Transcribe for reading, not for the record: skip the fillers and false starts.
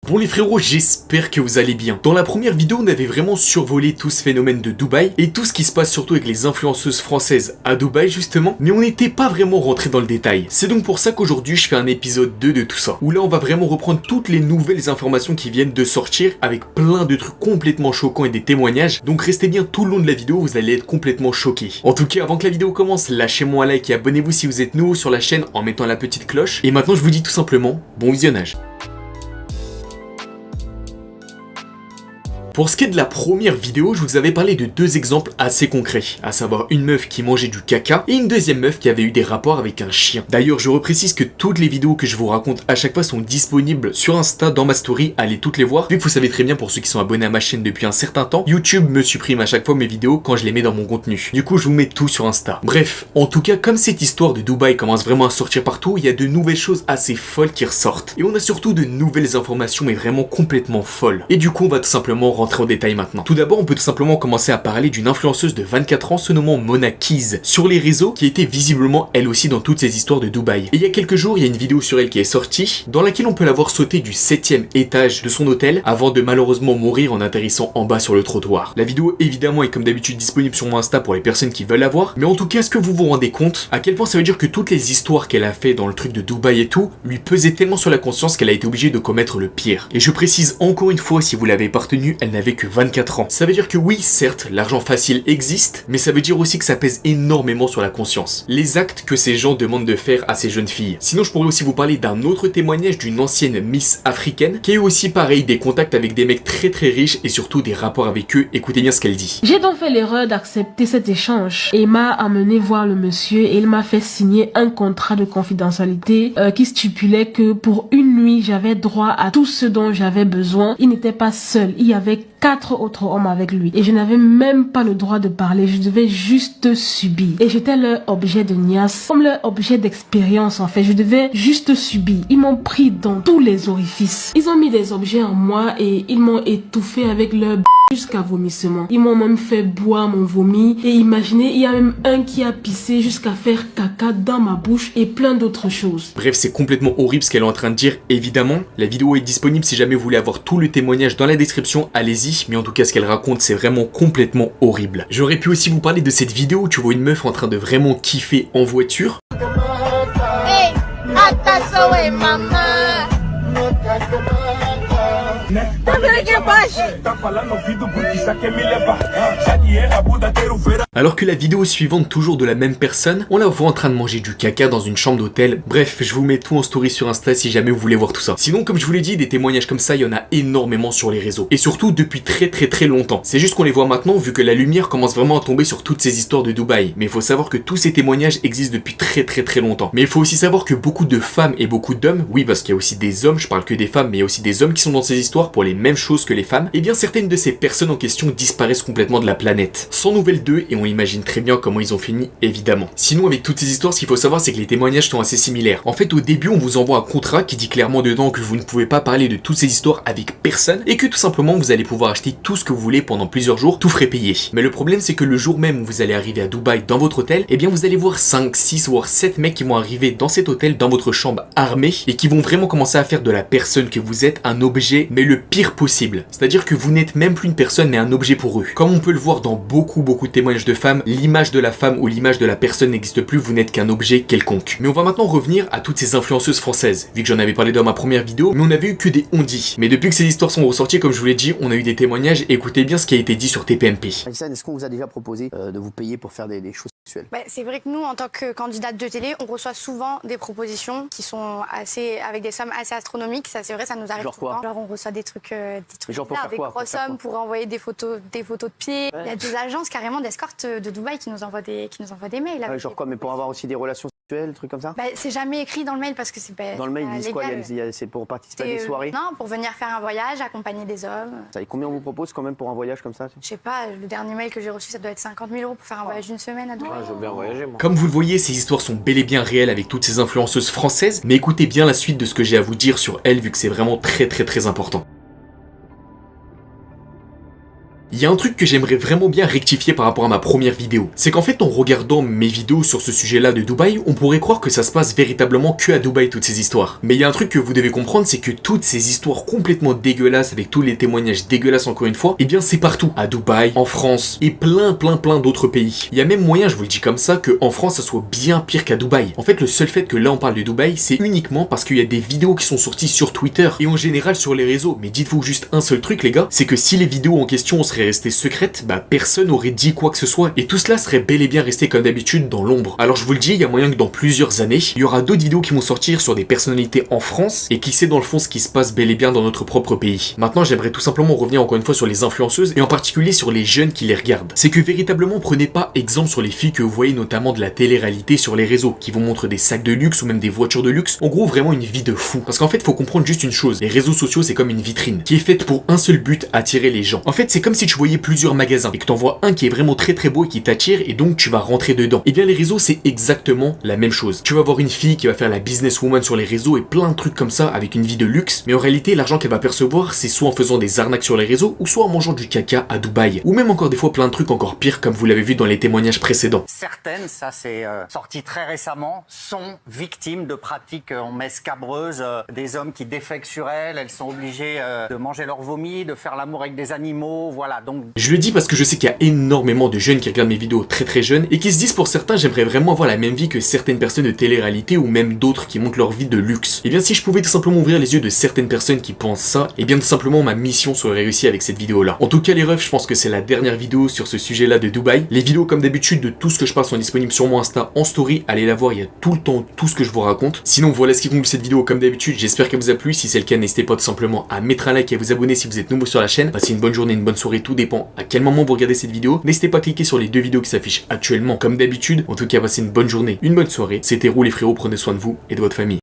Bon les frérots, j'espère que vous allez bien. Dans la première vidéo, on avait vraiment survolé tout ce phénomène de Dubaï et tout ce qui se passe surtout avec les influenceuses françaises à Dubaï justement, mais on n'était pas vraiment rentré dans le détail. C'est donc pour ça qu'aujourd'hui je fais un épisode 2 de tout ça, où là on va vraiment reprendre toutes les nouvelles informations qui viennent de sortir avec plein de trucs complètement choquants et des témoignages, donc restez bien tout le long de la vidéo, vous allez être complètement choqués. En tout cas, avant que la vidéo commence, lâchez-moi un like et abonnez-vous si vous êtes nouveau sur la chaîne en mettant la petite cloche. Et maintenant je vous dis tout simplement, bon visionnage. Pour ce qui est de la première vidéo, je vous avais parlé de deux exemples assez concrets, à savoir une meuf qui mangeait du caca et une deuxième meuf qui avait eu des rapports avec un chien. D'ailleurs, je reprécise que toutes les vidéos que je vous raconte à chaque fois sont disponibles sur Insta dans ma story, allez toutes les voir. Vu que vous savez très bien, pour ceux qui sont abonnés à ma chaîne depuis un certain temps, YouTube me supprime à chaque fois mes vidéos quand je les mets dans mon contenu. Du coup, je vous mets tout sur Insta. Bref, en tout cas, comme cette histoire de Dubaï commence vraiment à sortir partout, il y a de nouvelles choses assez folles qui ressortent. Et on a surtout de nouvelles informations, mais vraiment complètement folles. Et du coup, on va tout simplement rentrer en détail maintenant. Tout d'abord, on peut tout simplement commencer à parler d'une influenceuse de 24 ans se nommant Mona Keys sur les réseaux, qui était visiblement elle aussi dans toutes ces histoires de Dubaï. Et il y a quelques jours, il y a une vidéo sur elle qui est sortie, dans laquelle on peut la voir sauter du 7e étage de son hôtel avant de malheureusement mourir en atterrissant en bas sur le trottoir. La vidéo évidemment est comme d'habitude disponible sur mon Insta pour les personnes qui veulent la voir, mais en tout cas, est-ce que vous vous rendez compte à quel point ça veut dire que toutes les histoires qu'elle a fait dans le truc de Dubaï et tout lui pesaient tellement sur la conscience qu'elle a été obligée de commettre le pire. Et je précise encore une fois, si vous l'avez pas retenu, elle n'avait que 24 ans. Ça veut dire que oui, certes, l'argent facile existe, mais ça veut dire aussi que ça pèse énormément sur la conscience. Les actes que ces gens demandent de faire à ces jeunes filles. Sinon, je pourrais aussi vous parler d'un autre témoignage d'une ancienne Miss africaine qui a eu aussi pareil des contacts avec des mecs très très riches et surtout des rapports avec eux. Écoutez bien ce qu'elle dit. J'ai donc fait l'erreur d'accepter cet échange et m'a amené voir le monsieur et il m'a fait signer un contrat de confidentialité qui stipulait que pour une nuit, j'avais droit à tout ce dont j'avais besoin. Il n'était pas seul, il y avait 4 autres hommes avec lui et je n'avais même pas le droit de parler, je devais juste subir et j'étais leur objet de niaise, comme leur objet d'expérience en fait, je devais juste subir. Ils m'ont pris dans tous les orifices, ils ont mis des objets en moi et ils m'ont étouffé avec leur jusqu'à vomissement. Ils m'ont même fait boire mon vomi et imaginez, il y a même un qui a pissé jusqu'à faire caca dans ma bouche et plein d'autres choses. Bref, c'est complètement horrible ce qu'elle est en train de dire, évidemment. La vidéo est disponible si jamais vous voulez avoir tout le témoignage dans la description, allez-y, mais en tout cas ce qu'elle raconte c'est vraiment complètement horrible. J'aurais pu aussi vous parler de cette vidéo où tu vois une meuf en train de vraiment kiffer en voiture. Hey, alors que la vidéo suivante, toujours de la même personne, on la voit en train de manger du caca dans une chambre d'hôtel. Bref, je vous mets tout en story sur Insta si jamais vous voulez voir tout ça. Sinon, comme je vous l'ai dit, des témoignages comme ça, il y en a énormément sur les réseaux. Et surtout depuis très longtemps. C'est juste qu'on les voit maintenant vu que la lumière commence vraiment à tomber sur toutes ces histoires de Dubaï. Mais il faut savoir que tous ces témoignages existent depuis très longtemps. Mais il faut aussi savoir que beaucoup de femmes et beaucoup d'hommes, oui parce qu'il y a aussi des hommes, je parle que des femmes, mais il y a aussi des hommes qui sont dans ces histoires pour les mêmes choses que les femmes, et bien certaines de ces personnes en question disparaissent complètement de la planète. Sans nouvelles d'eux, et on imagine très bien comment ils ont fini, évidemment. Sinon, avec toutes ces histoires, ce qu'il faut savoir, c'est que les témoignages sont assez similaires. En fait, au début, on vous envoie un contrat qui dit clairement dedans que vous ne pouvez pas parler de toutes ces histoires avec personne, et que tout simplement, vous allez pouvoir acheter tout ce que vous voulez pendant plusieurs jours, tout frais payé. Mais le problème, c'est que le jour même où vous allez arriver à Dubaï dans votre hôtel, eh bien vous allez voir 5, 6 voire 7 mecs qui vont arriver dans cet hôtel, dans votre chambre armés, et qui vont vraiment commencer à faire de la personne que vous êtes un objet, mais le pire possible. C'est-à-dire que vous n'êtes même plus une personne mais un objet pour eux. Comme on peut le voir dans beaucoup de témoignages de femmes, l'image de la femme ou l'image de la personne n'existe plus, vous n'êtes qu'un objet quelconque. Mais on va maintenant revenir à toutes ces influenceuses françaises, vu que j'en avais parlé dans ma première vidéo, mais on avait eu que des on-dit. Mais depuis que ces histoires sont ressorties, comme je vous l'ai dit, on a eu des témoignages, écoutez bien ce qui a été dit sur TPMP. Est-ce qu'on vous a déjà proposé de vous payer pour faire des choses sexuelles? C'est vrai que nous, en tant que candidate de télé, on reçoit souvent des propositions qui sont avec des sommes assez astronomiques. Ça, c'est vrai, ça nous arrive genre souvent. quoi? Genre, on reçoit des trucs genre pour bizarres, faire des quoi? grosses sommes pour envoyer des photos de pieds. Ouais. Il y a des agences carrément d'escorte de Dubaï qui nous envoient des mails. Ouais, genre quoi? Mais pour avoir aussi des relations sexuelles, trucs comme ça? C'est jamais écrit dans le mail parce que c'est dans le mail, ils disent quoi? C'est pour participer à des soirées? Non, pour venir faire un voyage, accompagner des hommes. Ça, et combien on vous propose quand même pour un voyage comme ça? Je sais pas, le dernier mail que j'ai reçu, ça doit être 50 000 € pour faire un voyage d'une semaine à Dubaï. Je veux bien voyager, moi. Comme vous le voyez, ces histoires sont bel et bien réelles avec toutes ces influenceuses françaises, mais écoutez bien la suite de ce que j'ai à vous dire sur elles vu que c'est vraiment très important. Il y a un truc que j'aimerais vraiment bien rectifier par rapport à ma première vidéo. C'est qu'en fait, en regardant mes vidéos sur ce sujet-là de Dubaï, on pourrait croire que ça se passe véritablement que à Dubaï, toutes ces histoires. Mais il y a un truc que vous devez comprendre, c'est que toutes ces histoires complètement dégueulasses, avec tous les témoignages dégueulasses encore une fois, eh bien c'est partout. À Dubaï, en France, et plein d'autres pays. Il y a même moyen, je vous le dis comme ça, que en France, ça soit bien pire qu'à Dubaï. En fait, le seul fait que là on parle de Dubaï, c'est uniquement parce qu'il y a des vidéos qui sont sorties sur Twitter, et en général sur les réseaux. Mais dites-vous juste un seul truc, les gars, c'est que si les vidéos en question seraient restées secrètes, bah personne n'aurait dit quoi que ce soit, et tout cela serait bel et bien resté comme d'habitude dans l'ombre. Alors je vous le dis, il y a moyen que dans plusieurs années, il y aura d'autres vidéos qui vont sortir sur des personnalités en France, et qui sait dans le fond ce qui se passe bel et bien dans notre propre pays. Maintenant, j'aimerais tout simplement revenir encore une fois sur les influenceuses, et en particulier sur les jeunes qui les regardent. C'est que véritablement, prenez pas exemple sur les filles que vous voyez notamment de la télé-réalité sur les réseaux, qui vous montrent des sacs de luxe ou même des voitures de luxe, en gros vraiment une vie de fou. Parce qu'en fait, faut comprendre juste une chose, les réseaux sociaux c'est comme une vitrine, qui est faite pour un seul but, attirer les gens. En fait, c'est comme si tu voyais plusieurs magasins, et que t'en vois un qui est vraiment très beau et qui t'attire, et donc tu vas rentrer dedans. Et bien les réseaux c'est exactement la même chose. Tu vas voir une fille qui va faire la businesswoman sur les réseaux et plein de trucs comme ça avec une vie de luxe, mais en réalité l'argent qu'elle va percevoir c'est soit en faisant des arnaques sur les réseaux, ou soit en mangeant du caca à Dubaï. Ou même encore des fois plein de trucs encore pires comme vous l'avez vu dans les témoignages précédents. Certaines, ça c'est sorti très récemment, sont victimes de pratiques en messe scabreuse, des hommes qui défèquent sur elles sont obligées de manger leur vomi, de faire l'amour avec des animaux, voilà. Donc je le dis parce que je sais qu'il y a énormément de jeunes qui regardent mes vidéos très jeunes et qui se disent pour certains j'aimerais vraiment avoir la même vie que certaines personnes de télé-réalité ou même d'autres qui montrent leur vie de luxe. Et bien si je pouvais tout simplement ouvrir les yeux de certaines personnes qui pensent ça, et bien tout simplement ma mission serait réussie avec cette vidéo là. En tout cas les refs, je pense que c'est la dernière vidéo sur ce sujet là de Dubaï. Les vidéos comme d'habitude de tout ce que je parle sont disponibles sur mon Insta en story, allez la voir, il y a tout le temps tout ce que je vous raconte. Sinon voilà ce qui conclut cette vidéo comme d'habitude, j'espère qu'elle vous a plu, si c'est le cas n'hésitez pas tout simplement à mettre un like et à vous abonner si vous êtes nouveau sur la chaîne. Passez une bonne journée, une bonne soirée, tout dépend à quel moment vous regardez cette vidéo. N'hésitez pas à cliquer sur les deux vidéos qui s'affichent actuellement comme d'habitude. En tout cas passez une bonne journée, une bonne soirée, c'était Roux les frérots, prenez soin de vous et de votre famille.